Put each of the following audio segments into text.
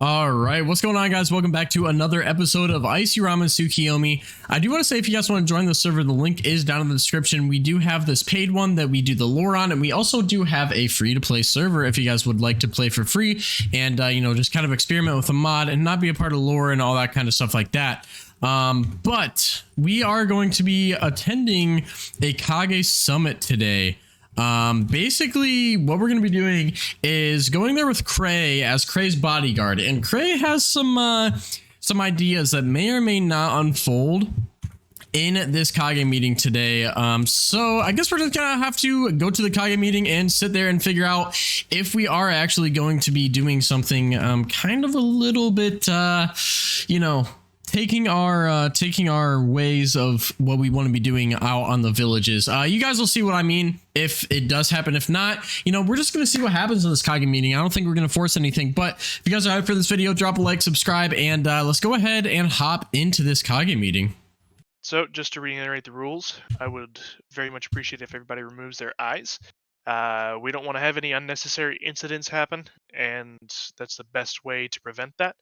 All right, what's going on, guys? Welcome back to another episode of Icy Ramen Tsukiyomi. I do want to say, if you guys want to join the server, the link is down in the description. We do have this paid one that we do the lore on, and we also do have a free-to-play server if you guys would like to play for free and, just kind of experiment with a mod and not be a part of lore and all that kind of stuff like that. But we are going to be attending a Kage summit today. Basically what we're going to be doing is going there with Cray as Cray's bodyguard, and Cray has some ideas that may or may not unfold in this Kage meeting today. So I guess we're just gonna have to go to the Kage meeting and sit there and figure out if we are actually going to be doing something kind of a little bit taking our ways of what we want to be doing out on the villages. You guys will see what I mean if it does happen. If not, we're just going to see what happens in this Kage meeting. I don't think we're going to force anything, but if you guys are out for this video, drop a like, subscribe, and let's go ahead and hop into this Kage meeting. So just to reiterate the rules, I would very much appreciate if everybody removes their eyes. We don't want to have any unnecessary incidents happen, and that's the best way to prevent that.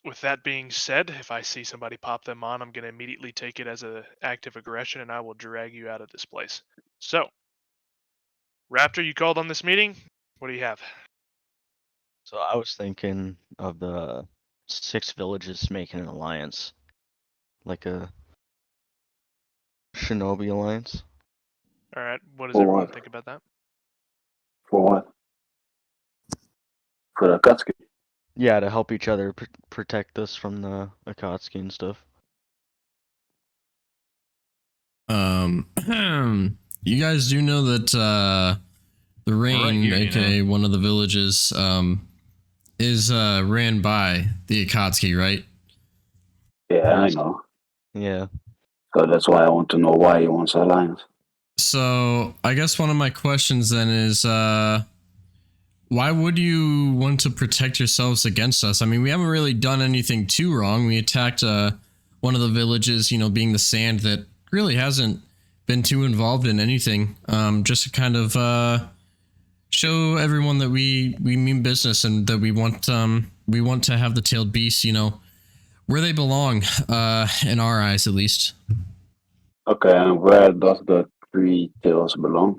With that being said, if I see somebody pop them on, I'm going to immediately take it as an act of aggression, and I will drag you out of this place. So, Raptor, you called on this meeting. What do you have? So I was thinking of the 6 villages making an alliance, like a shinobi alliance. All right, what does everyone think about that? For what? For the Akatsuki. Yeah, to help each other protect us from the Akatsuki and stuff. You guys do know that the rain, aka one of the villages, is ran by the Akatsuki, right? Yeah, I know. Yeah. So that's why I want to know why he wants alliance. So I guess one of my questions then is, why would you want to protect yourselves against us? I mean, we haven't really done anything too wrong. We attacked one of the villages, being the Sand, that really hasn't been too involved in anything. Just to kind of show everyone that we mean business and that we want to have the tailed beasts, where they belong, in our eyes at least. Okay, and where does the 3 tails belong?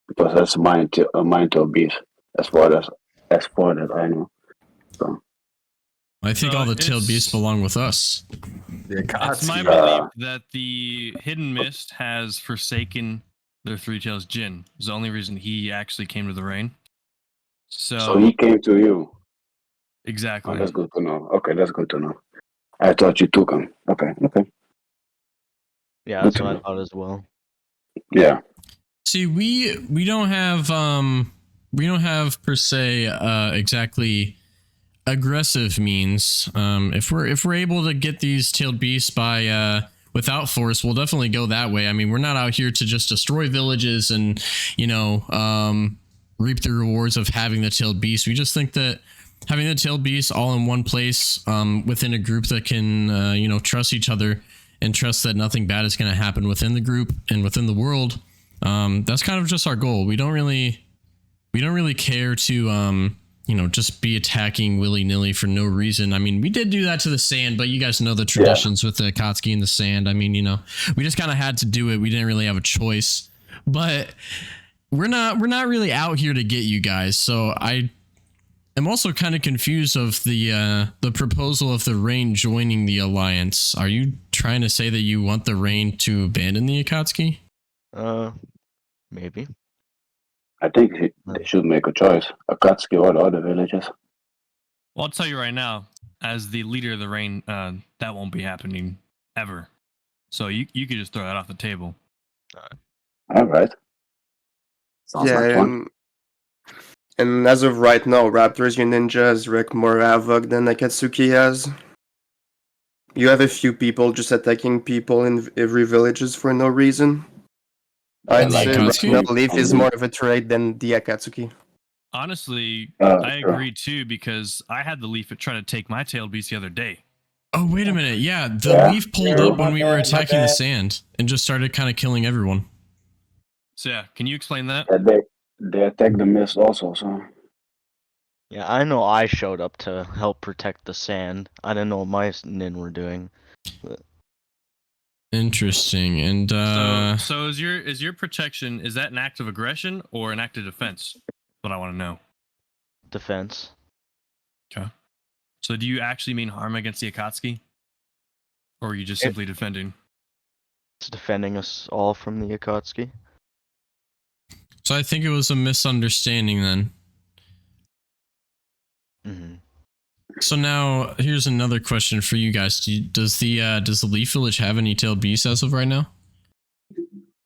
Because that's mine tail beast. As far as I know. So. I think all the tailed beasts belong with us. It's my belief that the Hidden Mist has forsaken their 3 tails Jin. Is the only reason he actually came to the rain. So he came to you. Exactly. Oh, that's good to know. Okay, that's good to know. I thought you took him. Okay. Yeah, that's what I thought as well. Yeah. See, we don't have per se exactly aggressive means. If we're able to get these tailed beasts by without force, we'll definitely go that way. I mean, we're not out here to just destroy villages and reap the rewards of having the tailed beasts. We just think that having the tailed beasts all in one place within a group that can trust each other and trust that nothing bad is going to happen within the group and within the world, that's kind of just our goal. We don't really care to, just be attacking willy-nilly for no reason. I mean, we did do that to the Sand, but you guys know the traditions with the Akatsuki and the Sand. I mean, we just kind of had to do it. We didn't really have a choice, but we're not really out here to get you guys. So I am also kind of confused of the proposal of the Rain joining the alliance. Are you trying to say that you want the Rain to abandon the Akatsuki? Maybe. I think they should make a choice. Akatsuki or the other villages. Well, I'll tell you right now, as the leader of the Rain, that won't be happening ever. So you could just throw that off the table. All right. Sounds like fun. And as of right now, Raptors, your ninjas wreak more havoc than Akatsuki has. You have a few people just attacking people in every villages for no reason. I'd say right now Leaf is more of a threat than the Akatsuki. Honestly, I agree too, because I had the Leaf try to take my tailed beast the other day. Oh, wait a minute. Yeah, the Leaf pulled up when we were attacking the Sand and just started kind of killing everyone. So yeah, can you explain that? They attacked the Mist also, so. Yeah, I know I showed up to help protect the sand. I didn't know what my nin were doing. Interesting. And So is your protection, is that an act of aggression or an act of defense? What I want to know. Defense. Okay. So do you actually mean harm against the Akatsuki? Or are you just simply defending? It's defending us all from the Akatsuki. so I think it was a misunderstanding then. Mm-hmm. So now here's another question for you guys. Does the Leaf Village have any tailed beasts as of right now?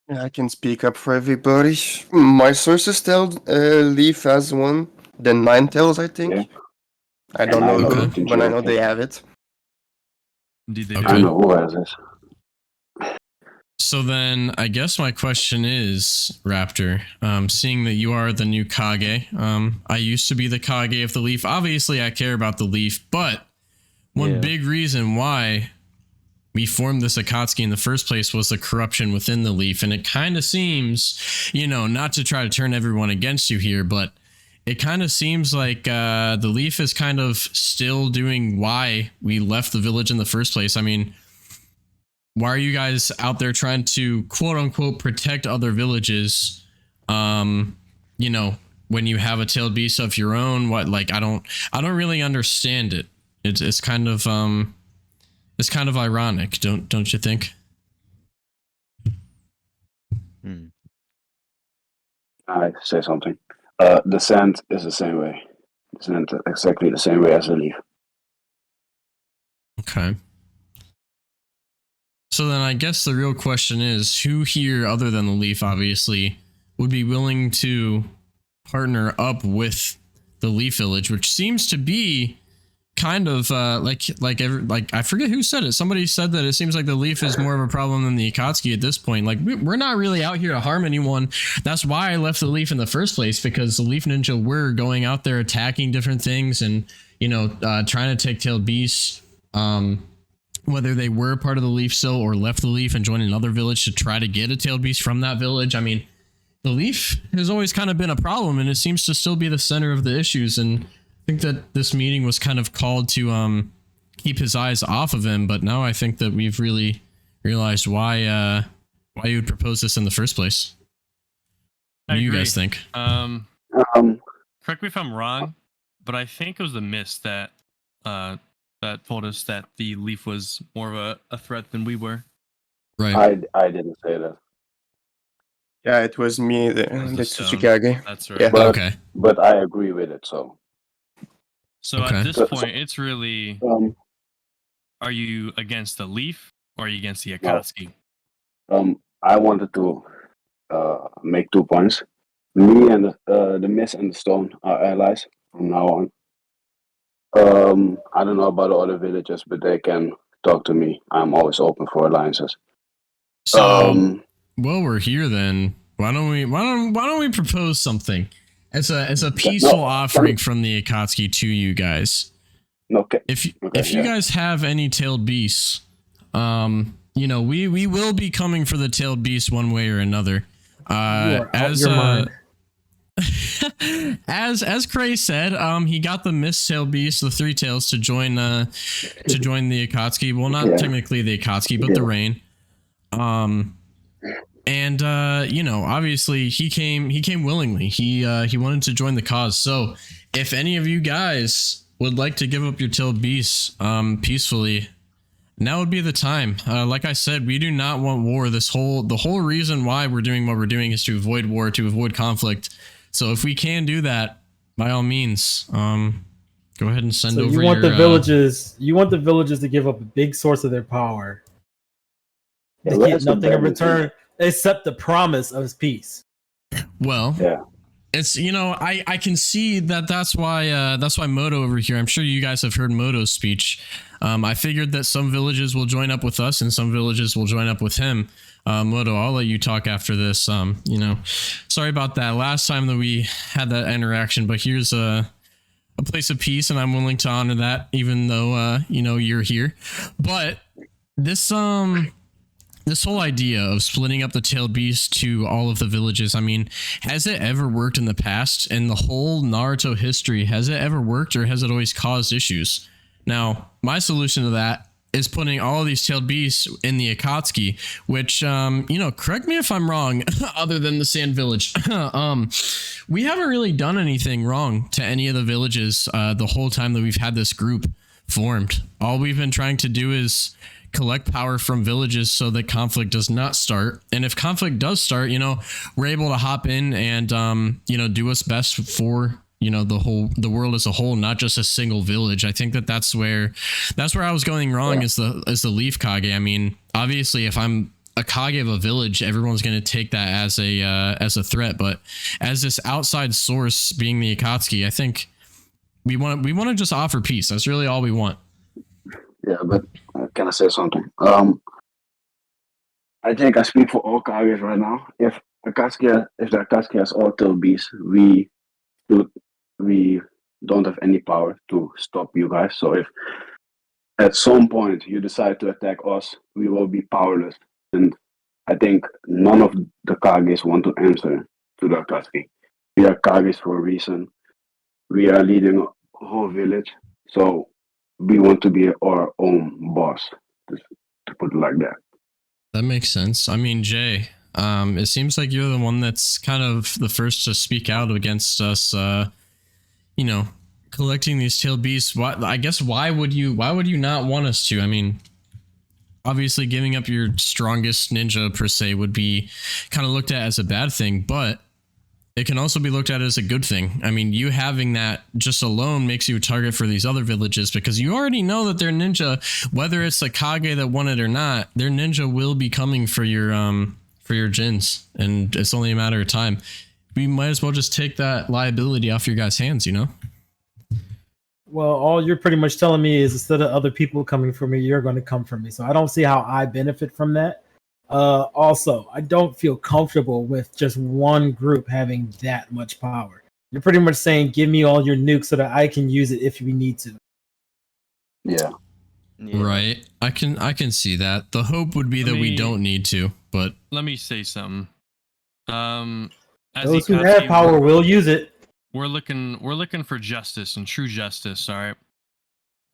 Yeah, I can speak up for everybody. My sources tell Leaf has one. The Nine Tails, I think. Yeah. I don't And I know know who, but I know jinchuriki. they have it. Indeed they Okay. I do. know who has this. So then I guess my question is, Raptor, seeing that you are the new Kage, I used to be the Kage of the Leaf. Obviously I care about the Leaf, but one Yeah. big reason why we formed this Akatsuki in the first place was the corruption within the Leaf. And it kind of seems, not to try to turn everyone against you here, but it kind of seems like the Leaf is kind of still doing why we left the village in the first place. I mean, why are you guys out there trying to quote unquote protect other villages? When you have a tailed beast of your own, what, like, I don't really understand it. It's kind of ironic, don't you think? Hmm. I say something. The sand is the same way. The sand is exactly the same way as the leaf. Okay. So then I guess the real question is, who here, other than the Leaf, obviously, would be willing to partner up with the Leaf Village, which seems to be kind of like I forget who said it. Somebody said that it seems like the Leaf is more of a problem than the Akatsuki at this point. Like, we're not really out here to harm anyone. That's why I left the Leaf in the first place, because the Leaf Ninja were going out there attacking different things and trying to take tailed beasts. Whether they were part of the Leaf still or left the Leaf and joined another village to try to get a tailed beast from that village. I mean, the Leaf has always kind of been a problem, and it seems to still be the center of the issues. And I think that this meeting was kind of called to keep his eyes off of him. But now I think that we've really realized why you would propose this in the first place. What do you guys think? Correct me if I'm wrong, but I think it was the mist that told us that the Leaf was more of a threat than we were. Right. I didn't say that. Yeah, it was me, the was the stone. Tsuchikage. That's right. Yeah. But Okay. but I agree with it. So So Okay. at this So- point, it's really, are you against the Leaf or are you against the Akatsuki? I wanted to make 2 points. Me and the mist and the stone are allies from now on. I don't know about the other villages, but they can talk to me. I'm always open for alliances. So while we're here, then why don't we propose something as a peaceful offering from the Akatsuki to you guys? Okay. If you guys have any tailed beasts, we will be coming for the tailed beast one way or another. As Cray said, he got the mist tailed beast, the 3 tails, to join the Akatsuki. Well, not technically the Akatsuki, but the Rain. Obviously he came willingly. He wanted to join the cause. So if any of you guys would like to give up your tailed beasts peacefully, now would be the time. Like I said, we do not want war. The whole reason why we're doing what we're doing is to avoid war, to avoid conflict. So if we can do that, by all means, go ahead and send over. You want the villages. You want the villages to give up a big source of their power. They get nothing in return except the promise of peace. Well, yeah. It's I can see that's why Moto over here. I'm sure you guys have heard Moto's speech. I figured that some villages will join up with us and some villages will join up with him. Moto, I'll let you talk after this. Sorry about that last time that we had that interaction, but here's a place of peace, and I'm willing to honor that, even though you're here. But this this whole idea of splitting up the tailed beast to all of the villages, I mean, has it ever worked in the past? In the whole Naruto history, has it ever worked, or has it always caused issues? Now, my solution to that is putting all of these tailed beasts in the Akatsuki, which, correct me if I'm wrong, other than the Sand Village. We haven't really done anything wrong to any of the villages the whole time that we've had this group formed. All we've been trying to do is collect power from villages so that conflict does not start. And if conflict does start, we're able to hop in and, do what's best for the world as a whole, not just a single village. I think that's where I was going wrong, is the Leaf Kage. I mean, obviously, if I'm a Kage of a village, everyone's going to take that as a threat. But as this outside source being the Akatsuki, I think we want to just offer peace. That's really all we want. Yeah, but can I say something? I think I speak for all Kages right now. If the Akatsuki has all tailed beasts, we don't have any power to stop you guys. So if at some point you decide to attack us, we will be powerless. And I think none of the Kages want to answer to the Akatsuki. We are Kages for a reason. We are leading a whole village. So we want to be our own boss, to put it like that. That makes sense. I mean, Jay, it seems like you're the one that's kind of the first to speak out against us, collecting these tailed beasts. Why would you not want us to? I mean, obviously giving up your strongest ninja per se would be kind of looked at as a bad thing, but it can also be looked at as a good thing. I mean, you having that just alone makes you a target for these other villages, because you already know that their ninja, whether it's the Kage that won it or not, their ninja will be coming for your jins, and it's only a matter of time. We might as well just take that liability off your guys' hands, Well, all you're pretty much telling me is instead of other people coming for me, you're going to come for me. So I don't see how I benefit from that. Also, I don't feel comfortable with just one group having that much power. You're pretty much saying, give me all your nukes so that I can use it if we need to. Yeah. Right. I can see that. The hope would be that we don't need to, but let me say something. As those who have power will use it. We're looking for justice and true justice. All right.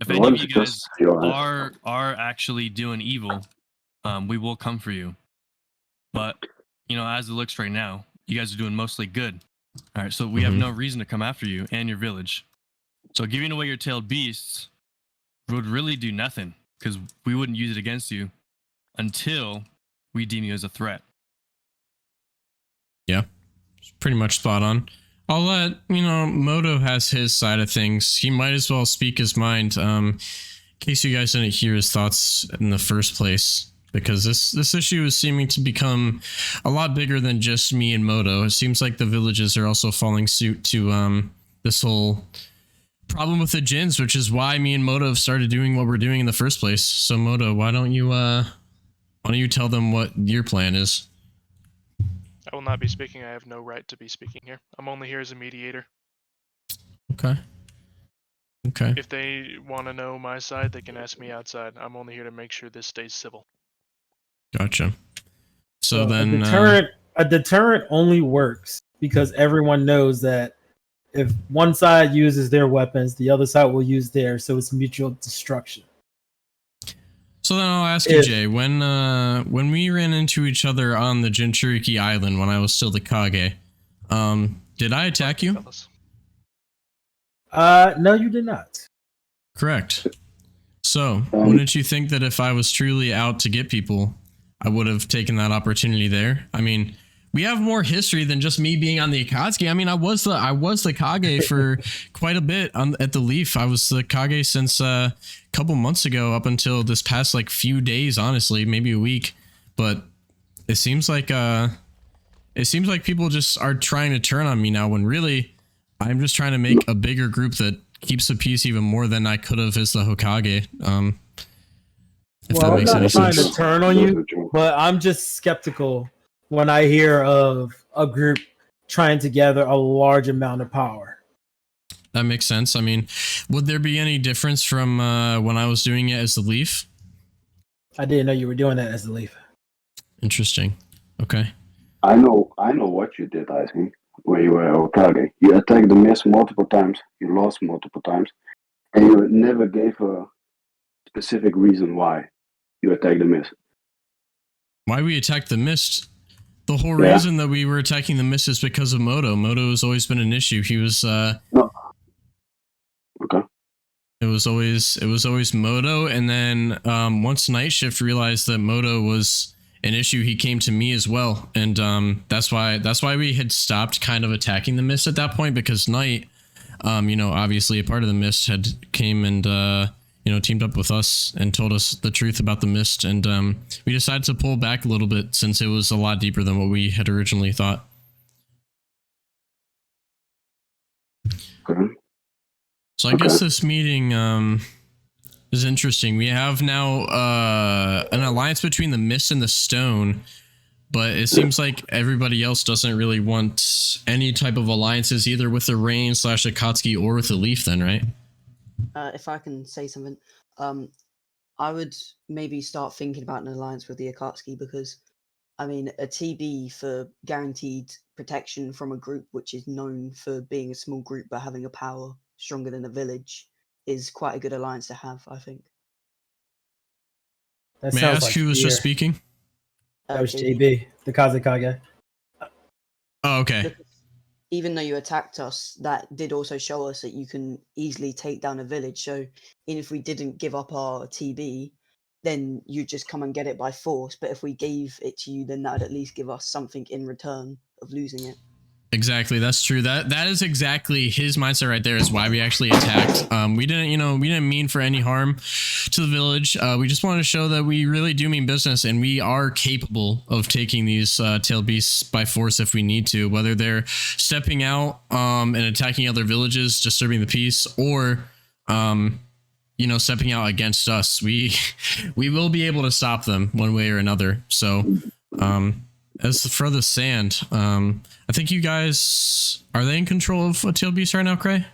If any of you guys are actually doing evil, we will come for you. But as it looks right now, you guys are doing mostly good. All right. So we have no reason to come after you and your village. So giving away your tailed beasts would really do nothing, because we wouldn't use it against you until we deem you as a threat. Yeah, pretty much spot on. I'll let, Moto has his side of things. He might as well speak his mind, in case you guys didn't hear his thoughts in the first place, because this issue is seeming to become a lot bigger than just me and Moto. It seems like the villages are also falling suit to this whole problem with the jins, which is why me and Moto have started doing what we're doing in the first place. So Moto, why don't you tell them what your plan is? I will not be speaking. I have no right to be speaking here. I'm only here as a mediator. Okay. If they want to know my side, they can ask me outside. I'm only here to make sure this stays civil. Gotcha. So then a deterrent only works because everyone knows that if one side uses their weapons, the other side will use theirs, so it's mutual destruction. So then I'll ask you, Jay, when we ran into each other on the Jinchuriki Island when I was still the Kage, did I attack you? No, you did not. Correct. So, wouldn't you think that if I was truly out to get people, I would have taken that opportunity there? I mean, we have more history than just me being on the Akatsuki. I mean, I was the Kage for quite a bit at the Leaf. I was the Kage since a couple months ago up until this past few days, honestly, maybe a week. But it seems like people just are trying to turn on me now, when really I'm just trying to make a bigger group that keeps the peace even more than I could have as the Hokage. If that makes any sense. I'm not trying to turn on you, but I'm just skeptical when I hear of a group trying to gather a large amount of power. That makes sense. I mean, would there be any difference from when I was doing it as the Leaf? I didn't know you were doing that as the Leaf. Interesting. Okay. I know what you did, I think, when you were Kage. You attacked the mist multiple times, you lost multiple times, and you never gave a specific reason why you attacked the mist. Why we attacked the mist? The whole Yeah. reason that we were attacking the mist is because of Moto. Moto has always been an issue. He was No. Okay. It was always Moto, and then once Night Shift realized that Moto was an issue, he came to me as well, and that's why we had stopped kind of attacking the mist at that point, because Night, obviously a part of the mist, had came and teamed up with us and told us the truth about the mist, and we decided to pull back a little bit since it was a lot deeper than what we had originally thought. Okay. So I guess this meeting is interesting. We have now an alliance between the mist and the stone, but it seems like everybody else doesn't really want any type of alliances either with the rain / Akatsuki or with the leaf then, right? If I can say something, I would maybe start thinking about an alliance with the Akatsuki, because I mean, a TB for guaranteed protection from a group which is known for being a small group but having a power stronger than a village is quite a good alliance to have, I think. That May I sounds ask like who was just fear. speaking? That was JB, the Kage. Oh, okay. Because even though you attacked us, that did also show us that you can easily take down a village. So even if we didn't give up our TB, then you just come and get it by force. But if we gave it to you, then that would at least give us something in return of losing it. Exactly, that's true. That is exactly his mindset right there. Is why we actually attacked. We didn't mean for any harm to the village. We just wanted to show that we really do mean business, and we are capable of taking these tailed beasts by force if we need to. Whether they're stepping out and attacking other villages, disturbing the peace, or stepping out against us, we will be able to stop them one way or another. So. As for the sand, I think you guys, are they in control of a tailed beast right now, Cray?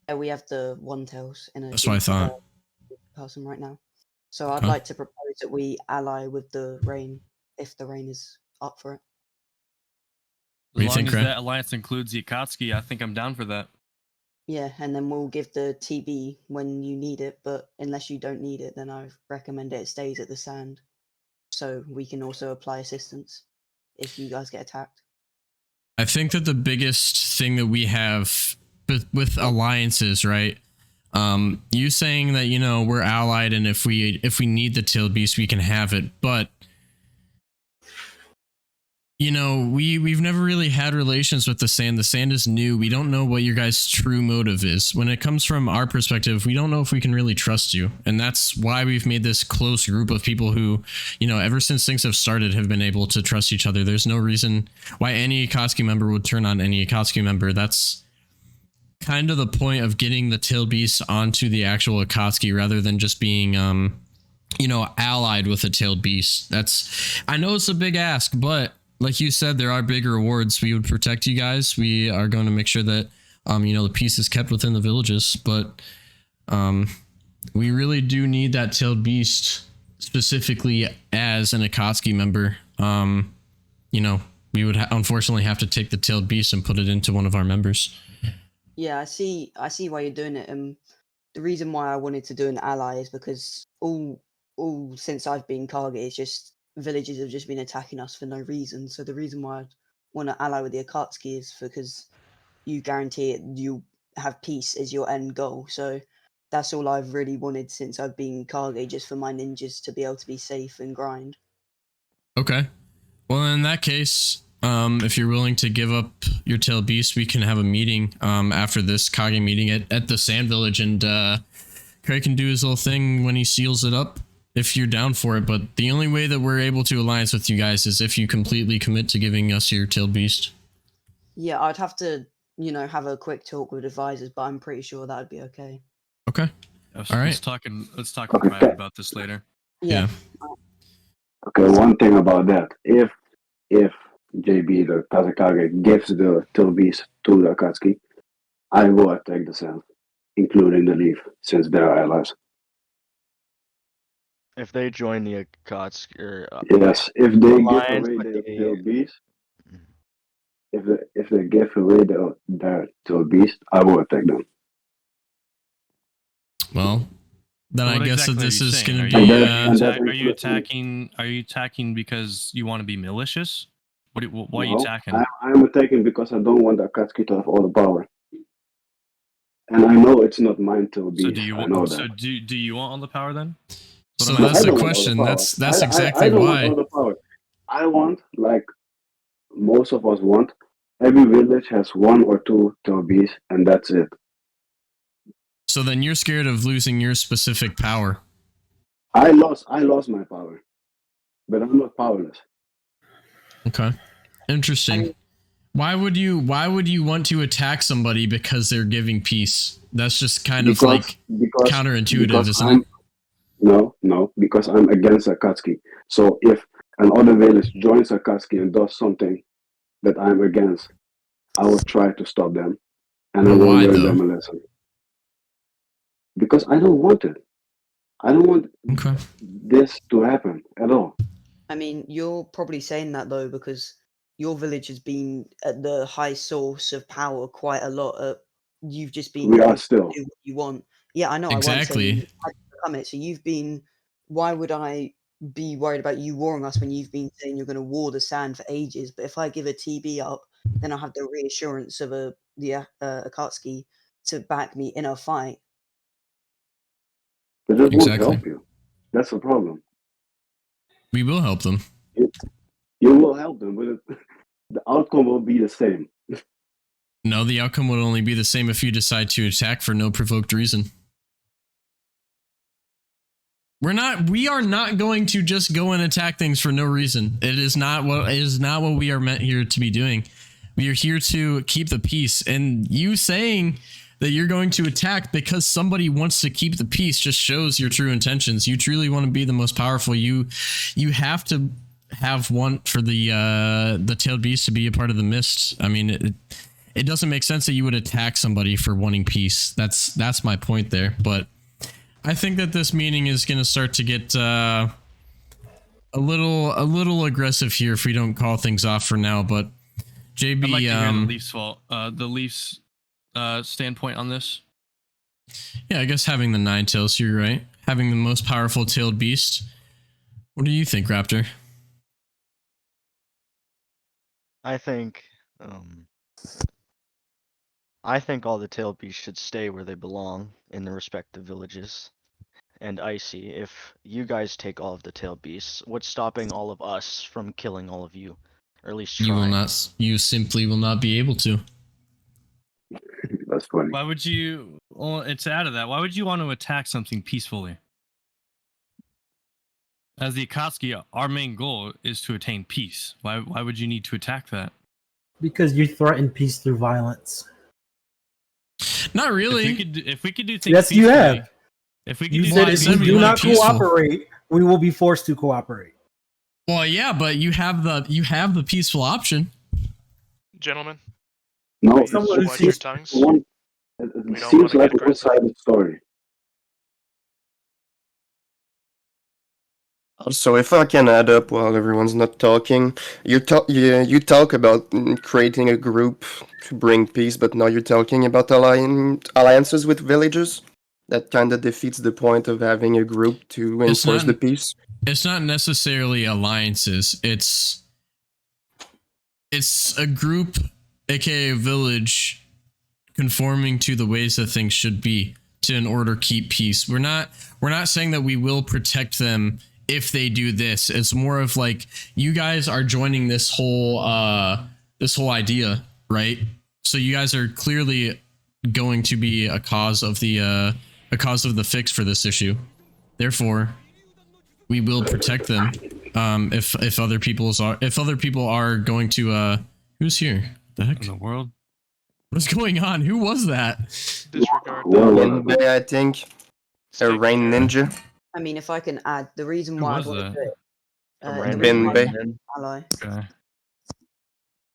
Yeah, we have the one tails in a That's what I thought. Person right now. So I'd like to propose that we ally with the rain if the rain is up for it. What do As you long think, as Cray? that alliance includes the Akatsuki, I think I'm down for that. Yeah, and then we'll give the TB when you need it, but unless you don't need it, then I recommend it stays at the sand, so we can also apply assistance if you guys get attacked. I think that the biggest thing that we have with alliances, right? You saying that we're allied, and if we need the tailed beast, we can have it, but we've never really had relations with the sand. The sand is new. We don't know what your guys' true motive is. When it comes from our perspective, we don't know if we can really trust you. And that's why we've made this close group of people who, ever since things have started, have been able to trust each other. There's no reason why any Akatsuki member would turn on any Akatsuki member. That's kind of the point of getting the tailed beast onto the actual Akatsuki rather than just being, allied with a tailed beast. I know it's a big ask, but like you said, there are big rewards. We would protect you guys. We are going to make sure that, the peace is kept within the villages. But we really do need that tailed beast specifically as an Akatsuki member. We would unfortunately have to take the tailed beast and put it into one of our members. Yeah, I see why you're doing it. The reason why I wanted to do an ally is because all since I've been Kage, it's just villages have just been attacking us for no reason. So the reason why I'd want to ally with the Akatsuki is because you guarantee it, you have peace as your end goal. So that's all I've really wanted since I've been Kage, just for my ninjas to be able to be safe and grind. Okay. Well, in that case, if you're willing to give up your tailed beast, we can have a meeting after this Kage meeting at the Sand Village, and Craig can do his little thing when he seals it up, if you're down for it. But the only way that we're able to alliance with you guys is if you completely commit to giving us your tailed beast. Yeah, I'd have to, have a quick talk with advisors, but I'm pretty sure that would be okay. Okay. All right. Let's talk in private about this later. Yeah. Okay, one thing about that. If JB, the Kazekage, gives the tailed beast to the Akatsuki, I will attack the sand, including the leaf, since they are allies. if they join the Akatsuki or Yes, if they give alliance away with their the tail beast, if they give away their tail beast, I will attack them. Well, then I What guess that exactly are this you is saying? going to Are be. you, And are that you, and that atta- are you includes me. attacking? Are you attacking because you want to be malicious? Why are you No, attacking? I'm attacking because I don't want Akatsuki to have all the power. And I know it's not mine to be. So do you I know want? that. So do you want all the power then? What So am I that's I the don't asking? want all the question. power. That's exactly I don't want why. all the power. I want, like most of us want, every village has one or two Tobies, and that's it. So then you're scared of losing your specific power. I lost my power, but I'm not powerless. Okay, interesting. Why would you want to attack somebody because they're giving peace? That's just kind of like counterintuitive, isn't it? No, because I'm against Akatsuki. So if another village joins Akatsuki and does something that I'm against, I will try to stop them, and I will Why learn though? them a lesson. Because I don't want it. I don't want this to happen at all. I mean, you're probably saying that though because your village has been at the high source of power quite a lot. You've just been We are able to still. do what you want. Yeah, I know. I won't say Exactly. you had to become it. So you've been. Why would I be worried about you warring us when you've been saying you're going to war the sand for ages? But if I give a TB up, then I have the reassurance of the Akatsuki to back me in a fight. But that won't Exactly. help you. That's the problem. We will help them. You will help them, but the outcome will be the same. No, the outcome would only be the same if you decide to attack for no provoked reason. We are not going to just go and attack things for no reason. It is not what we are meant here to be doing. We are here to keep the peace, and you saying that you're going to attack because somebody wants to keep the peace just shows your true intentions. You truly want to be the most powerful. You have to have one for the tailed beast to be a part of the mist. I mean, it doesn't make sense that you would attack somebody for wanting peace. That's my point there. But I think that this meeting is going to start to get a little aggressive here if we don't call things off for now. But JB, I'd like to hear the Leafs fault. The Leafs standpoint on this. Yeah, I guess having the 9 tails, you're right. Having the most powerful tailed beast. What do you think, Raptor? I think all the tail beasts should stay where they belong in the respective villages. And Icy, if you guys take all of the tail beasts, what's stopping all of us from killing all of you? Or at least trying? You will not. You simply will not be able to. That's funny. Why would you? Well, it's out of that. Why would you want to attack something peacefully? As the Akatsuki, our main goal is to attain peace. Why would you need to attack that? Because you threaten peace through violence. Not really. If we could do things Yes, you have. If we could You do said things if you we do like not peaceful. cooperate, we will be forced to cooperate. Well, yeah, but you have the peaceful option. Gentlemen, No, please someone who watch your sees tongues. It We don't seems wanna like get a aggressive. one-sided story. So if I can add up while everyone's not talking, you talk about creating a group to bring peace, but now you're talking about alliances with villages. That kind of defeats the point of having a group to enforce the peace. It's not necessarily alliances. It's a group, aka a village, conforming to the ways that things should be to in order keep peace. We're not saying that we will protect them if they do this. It's more of like you guys are joining this whole idea, right? So you guys are clearly going to be a cause of the fix for this issue. Therefore, we will protect them. If other people are going to who's here? The heck? In the world. What is going on? Who was that? Disregard Well, that. Ninja, I think. A Stay rain clear. ninja. I mean, if I can add, the reason Who why was I'd want to that? do it, A the random reason why Benbei. human? ally. Okay.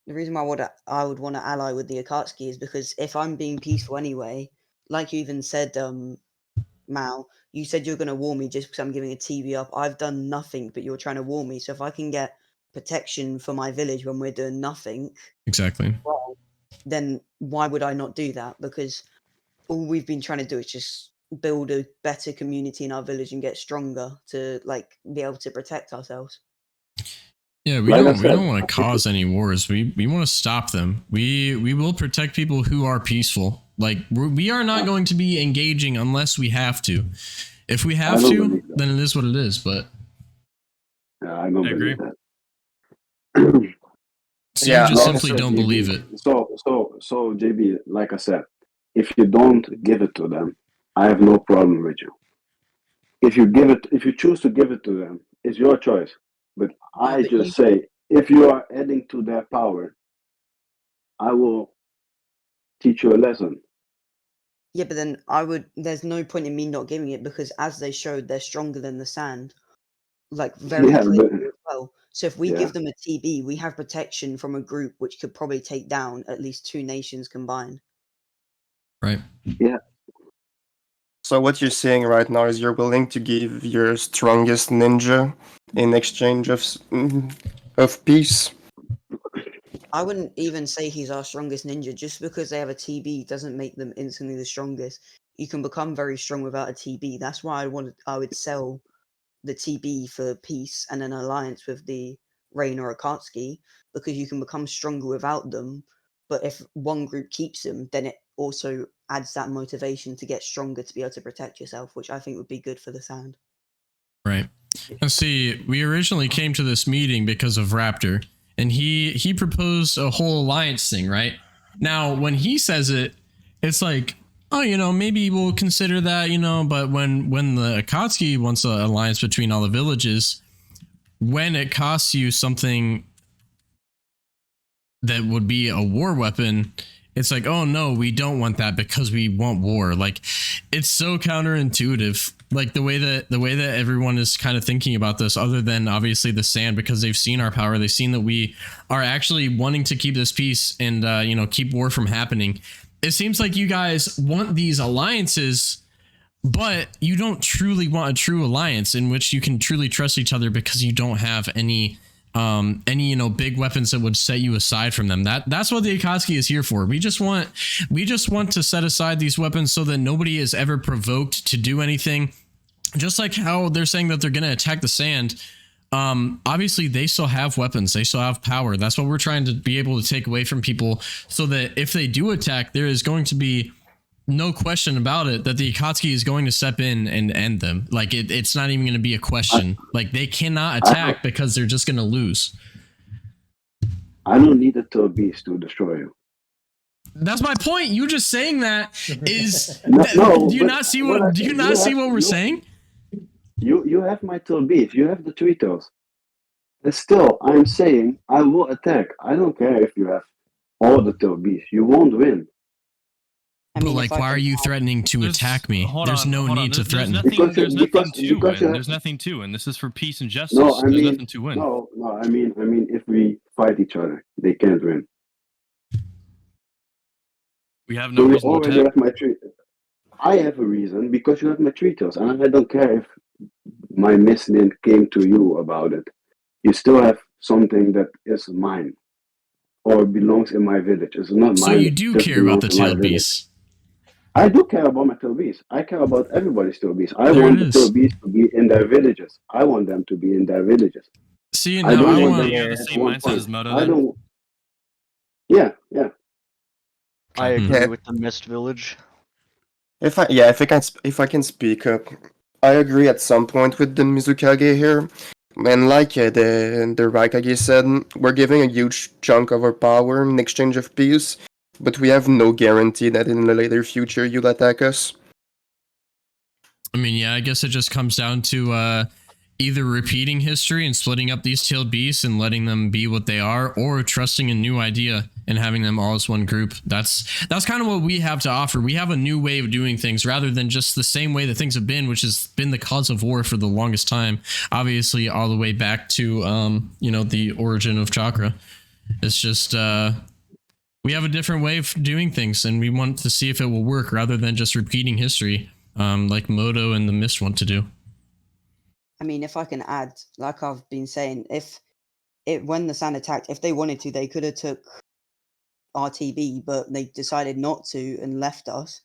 The reason why I would want to ally with the Akatsuki is because if I'm being peaceful anyway, like you even said, Mao, you said you're going to war me just because I'm giving a TV up. I've done nothing, but you're trying to war me. So if I can get protection for my village when we're doing nothing, Exactly. well, then why would I not do that? Because all we've been trying to do is just build a better community in our village and get stronger to like be able to protect ourselves. Yeah, we Like I don't said, want to cause any wars. We want to stop them. We will protect people who are peaceful. Like we are not going to be engaging unless we have to. If we have don't to, believe that. then it is what it is. But Yeah, I don't I believe agree. that. so Yeah, you just like I simply said, don't believe it. So JB, like I said, if you don't give it to them, I have no problem with you. If you choose to give it to them, it's your choice. But Yeah, I but just say, if you are adding to their power, I will teach you a lesson. Yeah, but then there's no point in me not giving it because as they showed, they're stronger than the sand. Like very Yeah, clearly but as well. So if we yeah, give them a TB, we have protection from a group which could probably take down at least 2 nations combined. Right. yeah. So what you're saying right now is you're willing to give your strongest ninja in exchange of peace. I wouldn't even say he's our strongest ninja. Just because they have a TB doesn't make them instantly the strongest. You can become very strong without a TB. That's why I would sell the TB for peace and an alliance with the Rain or Akatsuki, because you can become stronger without them. But if one group keeps them, then it also adds that motivation to get stronger to be able to protect yourself, which I think would be good for the sand. Right. Let's see. We originally came to this meeting because of Raptor, and he proposed a whole alliance thing, right? Now, when he says it, it's like, oh, maybe we'll consider that, but when the Akatsuki wants an alliance between all the villages, when it costs you something that would be a war weapon, it's like, oh no, we don't want that because we want war. Like, it's so counterintuitive. Like the way that everyone is kind of thinking about this, other than obviously the sand, because they've seen our power, they've seen that we are actually wanting to keep this peace and keep war from happening. It seems like you guys want these alliances, but you don't truly want a true alliance in which you can truly trust each other, because you don't have any big weapons that would set you aside from them. That's what the Akatsuki is here for. We just want to set aside these weapons so that nobody is ever provoked to do anything. Just like how they're saying that they're going to attack the sand. Obviously they still have weapons, they still have power. That's what we're trying to be able to take away from people, so that if they do attack, there is going to be no question about it that the Akatsuki is going to step in and end them. Like it's not even going to be a question. Like they cannot attack because they're just going to lose. I don't need a tail beast to destroy you. That's my point. You just saying that is. No, do you not see what? Do you not see what we're saying? You have my tail beast. You have the three tails. But still, I'm saying I will attack. I don't care if you have all the tail beasts. You won't win. I mean, like, why are you threatening to attack me? There's no need to threaten. There's nothing to win. There's nothing to win. This is for peace and justice. No, There's nothing to win. No, I mean, if we fight each other, they can't win. We have no reason to attack. I have a reason, because you have my three tails, and I don't care if my misname came to you about it. You still have something that is mine, or belongs in my village. It's not mine. So you do care about the tailed beasts. I do care about my tail beasts. I care about everybody's tail beasts. I want the tail beasts to be in their villages. I want them to be in their villages. See, now I want to have the same mindset as Moto. I don't. Yeah. I agree with the Mist Village. If I can speak up, I agree at some point with the Mizukage here. And like the Raikage said, we're giving a huge chunk of our power in exchange of peace, but we have no guarantee that in the later future you'll attack us. I mean, yeah, I guess it just comes down to either repeating history and splitting up these tailed beasts and letting them be what they are, or trusting a new idea and having them all as one group. That's kind of what we have to offer. We have a new way of doing things rather than just the same way that things have been, which has been the cause of war for the longest time. Obviously, all the way back to the origin of chakra. It's just we have a different way of doing things, and we want to see if it will work rather than just repeating history. like Moto and the Mist want to do. I mean, if I can add, like I've been saying, when the Sand attacked, if they wanted to, they could have took RTB, but they decided not to and left us.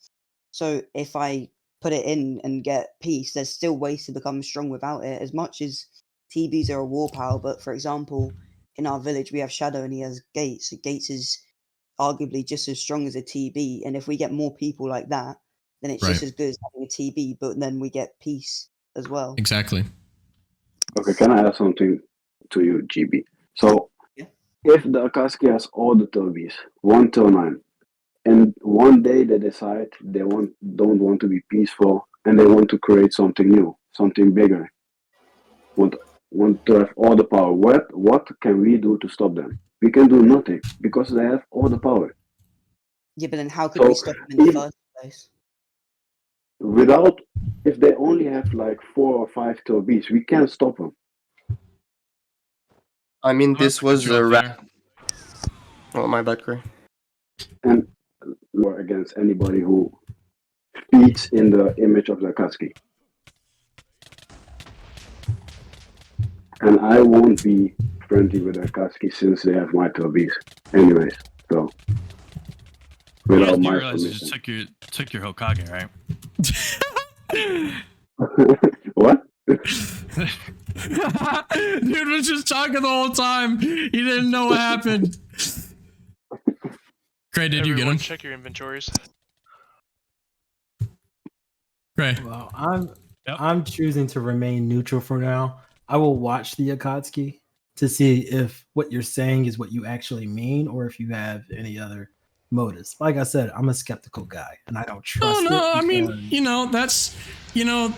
So if I put it in and get peace, there's still ways to become strong without it. As much as TBs are a war power, but for example, in our village we have Shadow and he has Gates. Gates is arguably just as strong as a TB, and if we get more people like that, then it's just as good as having a TB, but then we get peace as well. Exactly. Okay, can I add something to you, GB? So, Yeah. if the Akatsuki has all the Tobis, 1 till 9, and one day they decide they don't want to be peaceful and they want to create something new, something bigger, want to have all the power, what can we do to stop them? We can do nothing because they have all the power. Yeah, but then how could we stop them in the first place? Without, if they only have like 4 or 5 Tobis, we can't stop them. I mean, this was a rap. Oh, my bad, Cray. And war against anybody who feeds in the image of the Akatsuki. And I won't be friendly with the Akatsuki since they have my Tobis. Anyways, so without my realize you permission. just took your Hokage, right? What? Dude was just talking the whole time. He didn't know what happened. Gray, did you get him? Check your inventories. Gray. Well, I'm choosing to remain neutral for now. I will watch the Akatsuki to see if what you're saying is what you actually mean, or if you have any other motives. Like I said, I'm a skeptical guy, and I don't trust. No, I mean, that's, you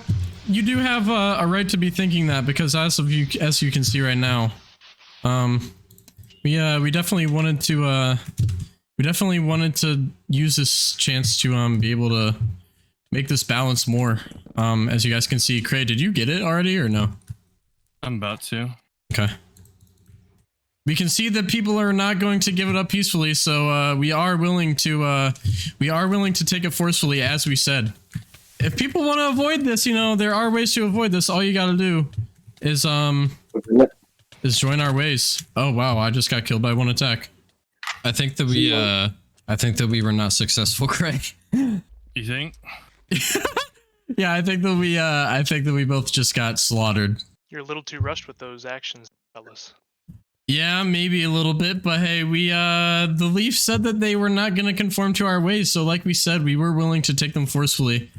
do have a right to be thinking that, because as you can see right now, we definitely wanted to use this chance to be able to make this balance more. As you guys can see, Cray, did you get it already or no? I'm about to. Okay. We can see that people are not going to give it up peacefully, so we are willing to take it forcefully, as we said. If people want to avoid this, there are ways to avoid this. All you got to do is join our ways. Oh wow, I just got killed by one attack. I think that we were not successful, Craig. You think? Yeah, I think that we both just got slaughtered. You're a little too rushed with those actions, fellas. Yeah, maybe a little bit, but hey, the Leaf said that they were not going to conform to our ways, so like we said, we were willing to take them forcefully.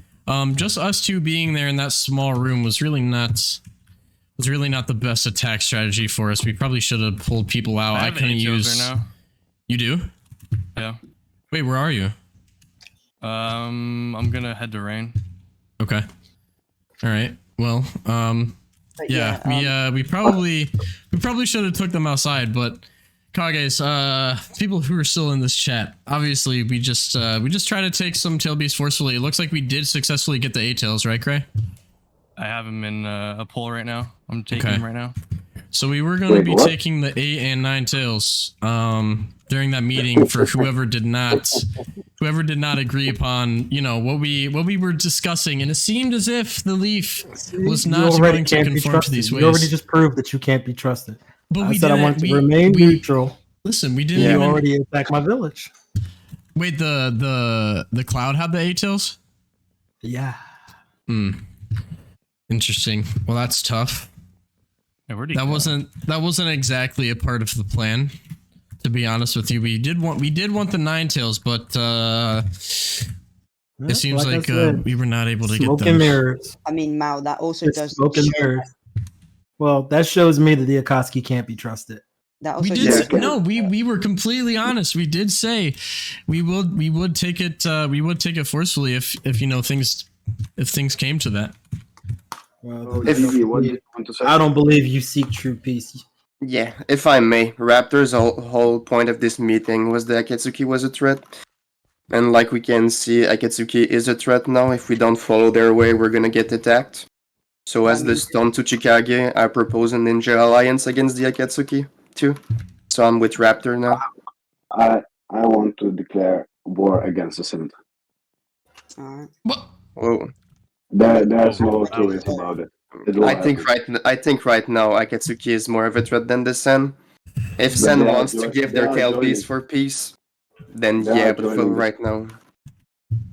Just us two being there in that small room was really not the best attack strategy for us. We probably should have pulled people out. I couldn't use. Now. You do? Yeah. Wait, where are you? I'm gonna head to Rain. Okay. All right. Well, we probably should have took them outside, but Kage's people who are still in this chat, obviously we just try to take some tail beasts forcefully. It looks like we did successfully get the 8 tails, right, Cray? I have him in a poll right now. I'm taking him right now. So we were going to be taking the 8 and 9 tails during that meeting for whoever did not agree upon, what we were discussing, and it seemed as if the Leaf was not going to conform to these ways. You already just proved that you can't be trusted. But I said I want to remain neutral. Listen, we didn't. You already attacked my village. Wait, the cloud had the 8 tails? Yeah. Interesting. Well, that's tough. Yeah, that wasn't exactly a part of the plan, to be honest with you. We did want the 9 tails, but it seems like we were not able to get them. Smoke and mirrors. I mean, Mao, that also does smoke and mirrors. Well, that shows me that the Akatsuki can't be trusted. That also we were completely honest. We did say we would take it forcefully if things came to that. Well, I don't believe you seek true peace. Yeah, if I may, Raptor's whole point of this meeting was that Akatsuki was a threat. And like we can see, Akatsuki is a threat now. If we don't follow their way, we're gonna get attacked. So as the Stone to Kage, I propose a ninja alliance against the Akatsuki too. So I'm with Raptor now. I want to declare war against the Senate. Alright. Whoa. There's no two Overpowered. ways about it. It will I think happen. right now Akatsuki is more of a threat than the Sen. If But Sen they are wants to give they their are tail joining. piece for peace, then They yeah, are but for joining. right now.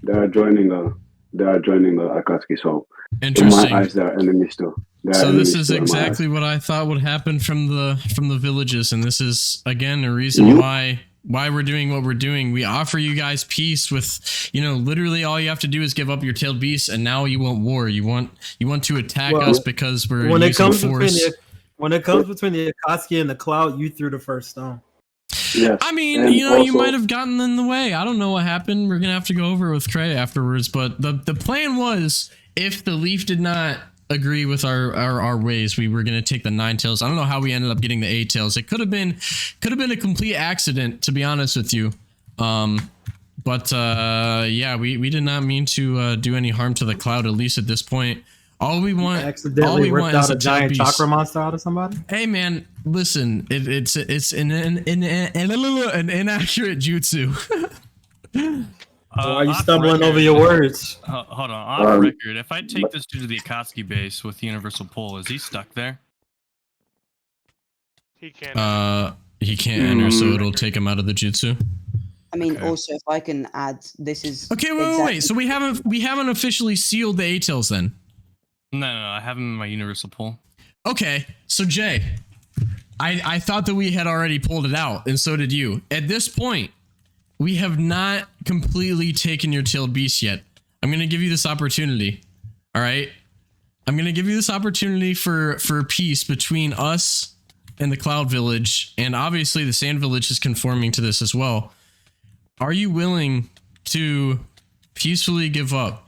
They are joining the Akatsuki. So in my Interesting. eyes, they are enemies too. They are So this enemies is too in my eyes. exactly what I thought would happen from the villages, and this is again a reason You- why we're doing what we're doing. We offer you guys peace with, literally all you have to do is give up your tailed beasts, and now you want war. You want to attack Well, us because we're when it using comes force. between the Akatsuki and the Cloud, you threw the first stone. Yes. I mean, And you also- might have gotten in the way. I don't know what happened. We're gonna have to go over it with Cray afterwards. But the plan was, if the Leaf did not agree with our ways, we were gonna take the 9 tails. I don't know how we ended up getting the 8 tails. It could have been a complete accident, to be honest with you. But yeah, we did not mean to do any harm to the Cloud, at least at this point. All we want Accidentally ripped is out a tail giant piece. chakra monster out of somebody. Hey man, listen, it's an inaccurate jutsu. Why are you Off stumbling record- over your words? Hold on, off record. If I take this dude to the Akatsuki base with the universal pull, is he stuck there? He can't. He can't enter, so it'll take him out of the jutsu. I mean, Okay. also if I can add, this is Okay, wait. So we haven't officially sealed the 8 tails then. No, I have him in my universal pull. Okay, so Jay, I thought that we had already pulled it out, and so did you. At this point, we have not completely taken your tailed beast yet. I'm gonna give you this opportunity. All right, I'm gonna give you this opportunity for peace between us and the Cloud Village, and obviously the Sand Village is conforming to this as well. Are you willing to peacefully give up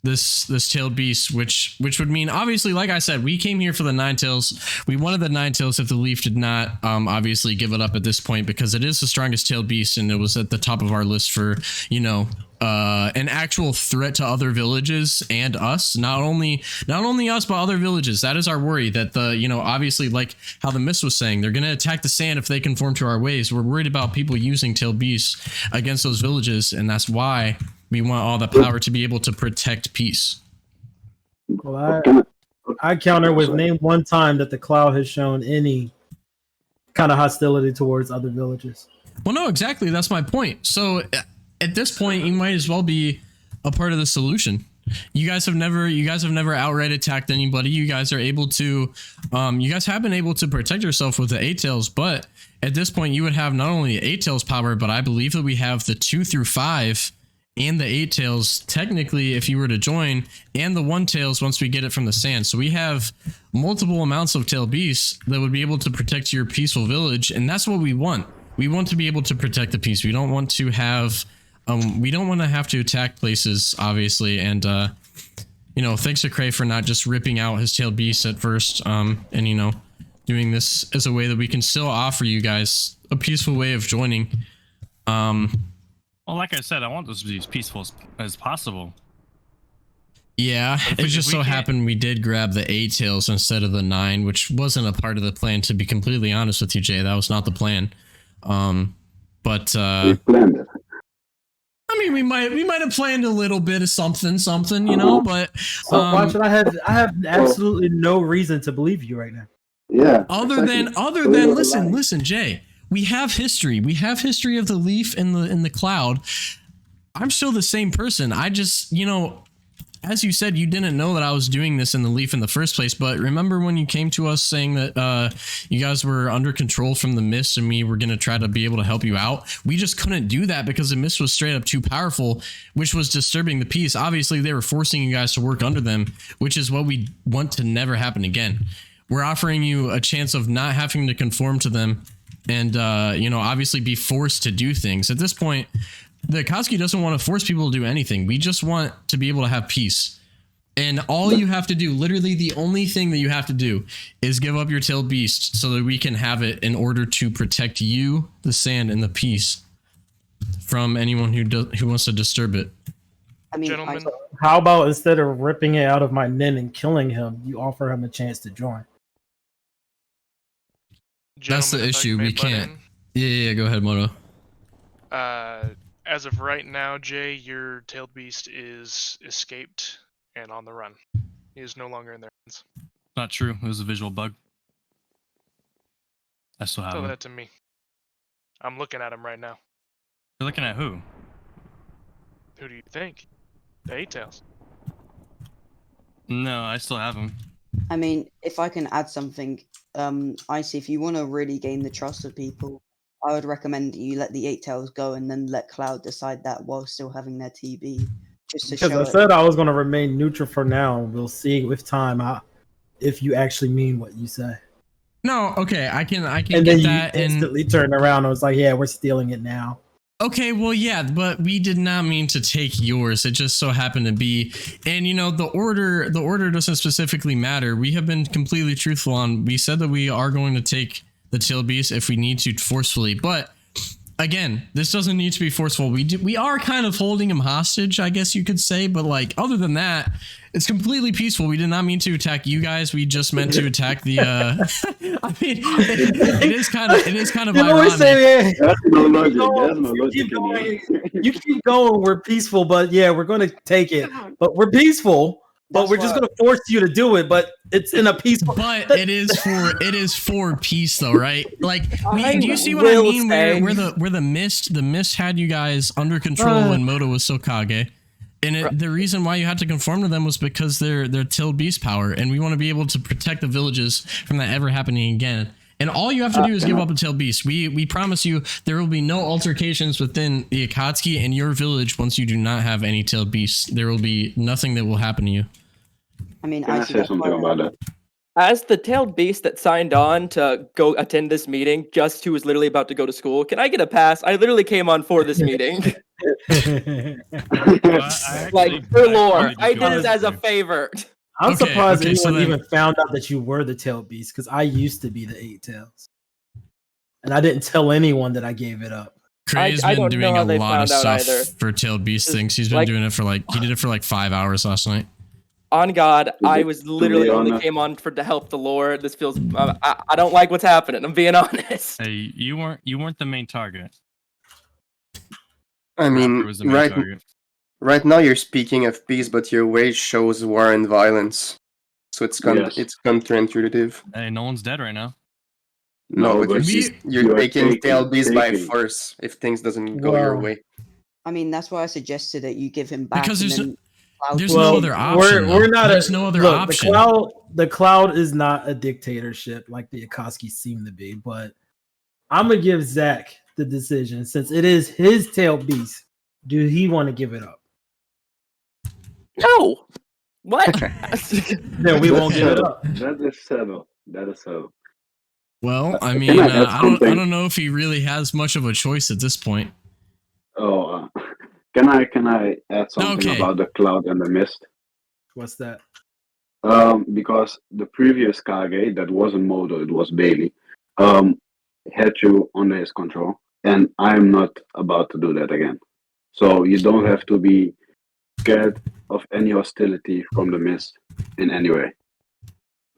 this tailed beast, which would mean, obviously, like I said, we came here for the 9 tails. We wanted the 9 tails if the Leaf did not obviously give it up at this point, because it is the strongest tailed beast, and it was at the top of our list for an actual threat to other villages and us. Not only us, but other villages. That is our worry, that obviously, like how the Mist was saying, they're gonna attack the Sand if they conform to our ways. We're worried about people using tailed beasts against those villages, and that's why we want all the power to be able to protect peace. Well, Can I counter with Sorry. name one time that the Cloud has shown any kind of hostility towards other villages. Well, no, exactly. That's my point. So at this point, you might as well be a part of the solution. You guys have never outright attacked anybody. You guys are able to, you guys have been able to protect yourself with the 8 tails, but at this point, you would have not only 8 tails power, but I believe that we have the 2 through 5 and the 8 tails, technically, if you were to join, and the 1 tails once we get it from the Sand. So we have multiple amounts of tail beasts that would be able to protect your peaceful village, and that's what we want. We want to be able to protect the peace. We don't want to have, we don't want to have to attack places, obviously, and thanks to Cray for not just ripping out his tailed beast at first, and doing this as a way that we can still offer you guys a peaceful way of joining. Well, like I said, I want this to be as peaceful as possible. Yeah, If it we- just if so we can't- happened we did grab the 8 tails instead of the 9, which wasn't a part of the plan, to be completely honest with you, Jay. That was not the plan. But we planned it. I mean, we might have planned a little bit of something, but So watch it. I have absolutely no reason to believe you right now. Yeah. other exactly. than So you're lying. listen, Jay, we have history. We have history of the Leaf in the Cloud. I'm still the same person. I just, as you said, you didn't know that I was doing this in the Leaf in the first place, but remember when you came to us saying that you guys were under control from the Mist and we were going to try to be able to help you out? We just couldn't do that because the Mist was straight up too powerful, which was disturbing the peace. Obviously, they were forcing you guys to work under them, which is what we want to never happen again. We're offering you a chance of not having to conform to them and, obviously be forced to do things. At this point, the Akatsuki doesn't want to force people to do anything. We just want to be able to have peace. And all you have to do, literally the only thing that you have to do, is give up your tailed beast so that we can have it in order to protect you, the Sand, and the peace from anyone who wants to disturb it. I mean, Gentlemen, How about instead of ripping it out of my nin and killing him, you offer him a chance to join? That's the gentlemen, if I issue, may we butt can't. in, Yeah, go ahead, Moto. As of right now, Jay, your tailed beast is escaped and on the run. He is no longer in their hands. Not true. It was a visual bug. I still have Tell him. that to me. I'm looking at him right now. You're looking at who? Who do you think? The Eight Tails. No, I still have him. I mean, if I can add something, Icy, if you want to really gain the trust of people, I would recommend you let the Eight Tails go and then let Cloud decide that while still having their TB. Just to Because show I it. said I was going to remain neutral for now. We'll see with time if you actually mean what you say. No, okay, I can And get then you that. instantly turned around and was like, yeah, we're stealing it now. Okay, well, yeah, but we did not mean to take yours. It just so happened to be, and you know, the order doesn't specifically matter. We have been completely truthful on. We said that we are going to take the tail beast if we need to forcefully, but again, this doesn't need to be forceful. We are kind of holding him hostage, I guess you could say, but like other than that, it's completely peaceful. We did not mean to attack you guys. We just meant to attack the. I mean, it is kind of You always ironic. say, That's no logic. going- There's no you logic keep in going. here. you keep going, we're peaceful, but yeah, we're going to take it. But we're peaceful, but That's we're just why- going to force you to do it. But it's in a peaceful. But it is for peace though, right? Like, I do you see what I will mean? say- Where the mist had you guys under control when Moto was so Kage, and the reason why you had to conform to them was because they're till beast power, and we want to be able to protect the villages from that ever happening again. And all you have to do is give up a tail beast. We promise you there will be no altercations within the Akatsuki and your village once you do not have any tail beasts. There will be nothing that will happen to you. I mean, Can I Icy, say that's something why- about that? As the tailed beast that signed on to go attend this meeting, just who was literally about to go to school, can I get a pass? I literally came on for this meeting. Like, for lore, I did it as a favor. I'm Okay, surprised okay, so anyone then- even found out that you were the tail beast because I used to be the Eight Tails, and I didn't tell anyone that I gave it up. Craig's I been don't know doing how a they lot of found out stuff either. for tailed beast Just, things. He's been like- doing it for he did it for like 5 hours last night. On God, I be- was to literally be only honest- came on to help the lore. This feels. I don't like what's happening. I'm being honest. Hey, you weren't the main target. I mean, Raptor was the main right, target. right now you're speaking of peace, but your wage shows war and violence. So it's Yes. it's counterintuitive. Hey, no one's dead right now. No, No, but but you're you are taking tail taking- beast by taking. force if things doesn't go your Wow. way. I mean, that's why I suggested that you give him back. Because and there's then Cloud there's can- no other option. We're though. not. There's no other look, option. The cloud is not a dictatorship like the Akatsuki seem to be, but I'm gonna give Zach the decision since it is his tail beast. Do he want to give it up? No. What? Then we won't give it up. That is settled. That is settled. Well, I Can mean, I add I something? don't know if he really has much of a choice at this point. Oh, can I add something Okay. about the cloud and the mist? What's that? Because the previous Kage, that wasn't Modo, it was Bailey, had you under his control, and I'm not about to do that again. So you don't have to be scared of any hostility from the mist in any way.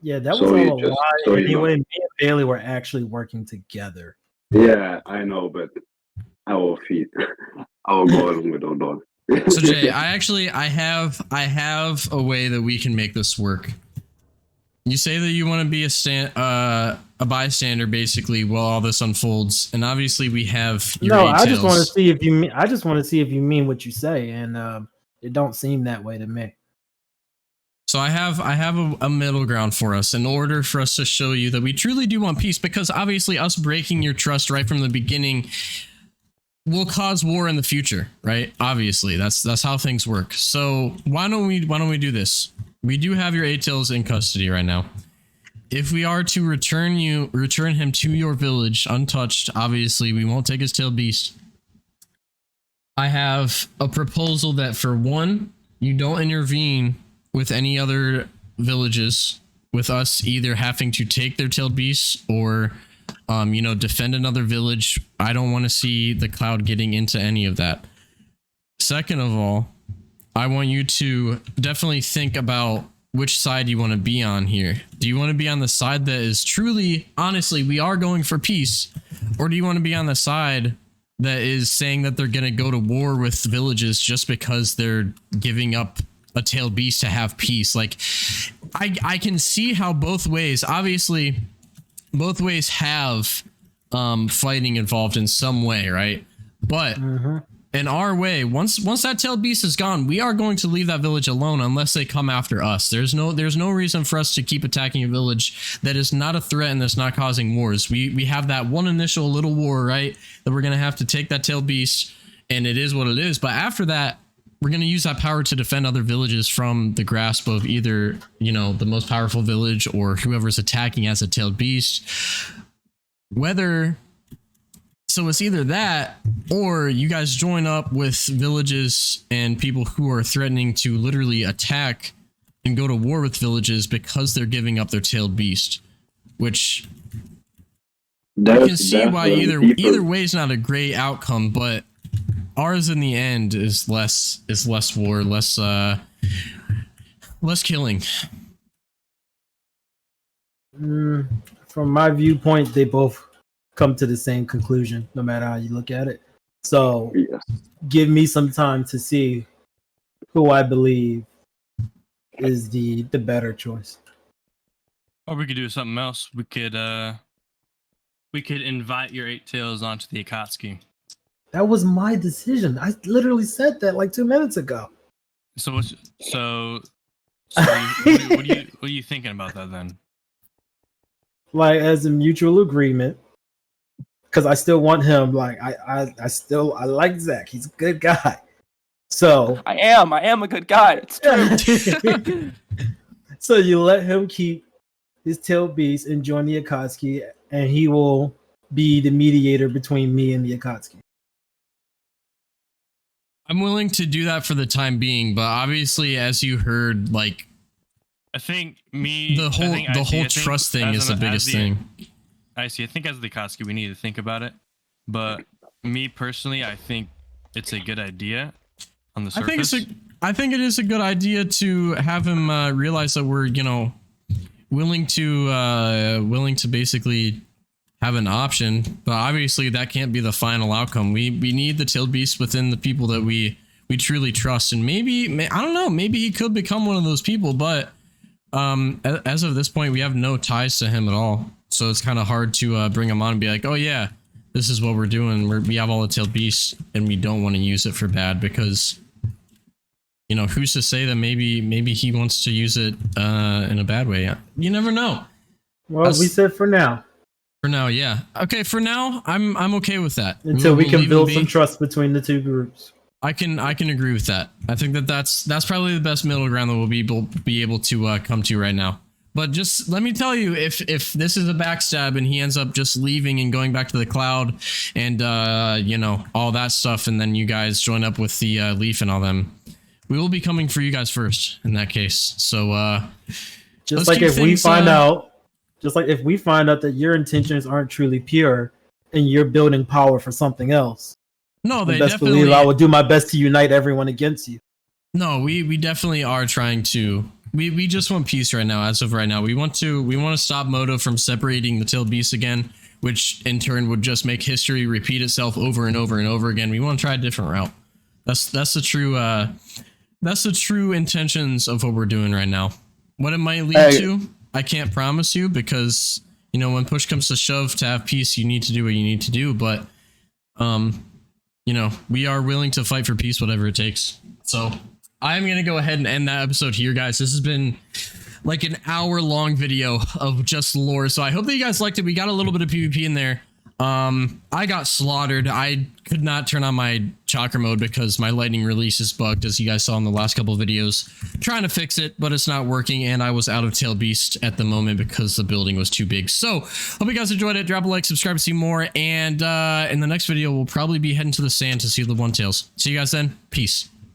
Yeah, that was So you all a just- lie. so you know. Anyway, me and Bailey were actually working together. Yeah, I know, but I will feed. I will go along with Odon. So Jay, I have a way that we can make this work. You say that you want to be a bystander basically while all this unfolds, and obviously we have your No, eight I just want to tails. see if you mean. I just want to see if you mean what you say, and it don't seem that way to me. So I have a middle ground for us in order for us to show you that we truly do want peace, because obviously us breaking your trust right from the beginning will cause war in the future, right? Obviously, that's how things work. So why don't we do this? We do have your eight tails in custody right now. If we are to return him to your village untouched, obviously we won't take his tail beast. I have a proposal that for one, you don't intervene with any other villages, with us either having to take their tailed beasts or defend another village. I don't want to see the cloud getting into any of that. Second of all, I want you to definitely think about which side you want to be on here. Do you want to be on the side that is truly, honestly, we are going for peace? Or do you want to be on the side that is saying that they're going to go to war with villages just because they're giving up a tailed beast to have peace. Like, I can see how both ways, obviously, both ways have fighting involved in some way, right? But in our way, once that tailed beast is gone, we are going to leave that village alone unless they come after us. There's no reason for us to keep attacking a village that is not a threat and that's not causing wars. We have that one initial little war, right? That we're gonna have to take that tailed beast, and it is what it is. But after that, we're gonna use that power to defend other villages from the grasp of either, you know, the most powerful village or whoever's attacking as a tailed beast. So it's either that, or you guys join up with villages and people who are threatening to literally attack and go to war with villages because they're giving up their tailed beast, which I can see why either way is not a great outcome, but ours in the end is less war, less killing. From my viewpoint, they both come to the same conclusion, no matter how you look at it. So give me some time to see who I believe is the better choice. Or we could do something else. We could invite your 8 tails onto the Akatsuki. That was my decision. I literally said that like 2 minutes ago. So what are you thinking about that then? Like, as a mutual agreement, because I still want him. Like, I like Zach. He's a good guy. So I am a good guy. It's true. So you let him keep his tail beast and join the Akatsuki, and he will be the mediator between me and the Akatsuki. I'm willing to do that for the time being, but obviously, as you heard, like, I think the whole trust thing is the biggest thing. I think as the Akatsuki, we need to think about it. But me personally, I think it's a good idea on the surface. I think it is a good idea to have him realize that we're, you know, willing to basically have an option. But obviously, that can't be the final outcome. We need the tailed beast within the people that we truly trust, and maybe I don't know. Maybe he could become one of those people, but as of this point, we have no ties to him at all. So it's kind of hard to bring him on and be like, oh yeah, this is what we're doing. We have all the tailed beasts and we don't want to use it for bad, because, you know, who's to say that maybe he wants to use it in a bad way? You never know. Well, we said for now. For now, yeah. Okay, for now, I'm okay with that. Until we can build some trust between the two groups. I can agree with that. I think that's probably the best middle ground that we'll be able to come to right now. But just let me tell you, if this is a backstab and he ends up just leaving and going back to the cloud and you know, all that stuff, and then you guys join up with the Leaf and all them, we will be coming for you guys first in that case. So just like if we find out that your intentions aren't truly pure and you're building power for something else, no, they best definitely believe I will do my best to unite everyone against you. No, we definitely are trying to. We just want peace right now. As of right now, we want to stop Moto from separating the tailed beast again, which in turn would just make history repeat itself over and over and over again. We want to try a different route. That's the true intentions of what we're doing right now. What it might lead to, I can't promise you, because, you know, when push comes to shove, to have peace, you need to do what you need to do. But you know, we are willing to fight for peace, whatever it takes. So I'm going to go ahead and end that episode here, guys. This has been like an hour-long video of just lore. So I hope that you guys liked it. We got a little bit of PvP in there. I got slaughtered. I could not turn on my chakra mode because my lightning release is bugged, as you guys saw in the last couple of videos. Trying to fix it, but it's not working, and I was out of tail beast at the moment because the building was too big. So hope you guys enjoyed it. Drop a like, subscribe to see more, and in the next video we'll probably be heading to the sand to see the one tails. See you guys then. Peace.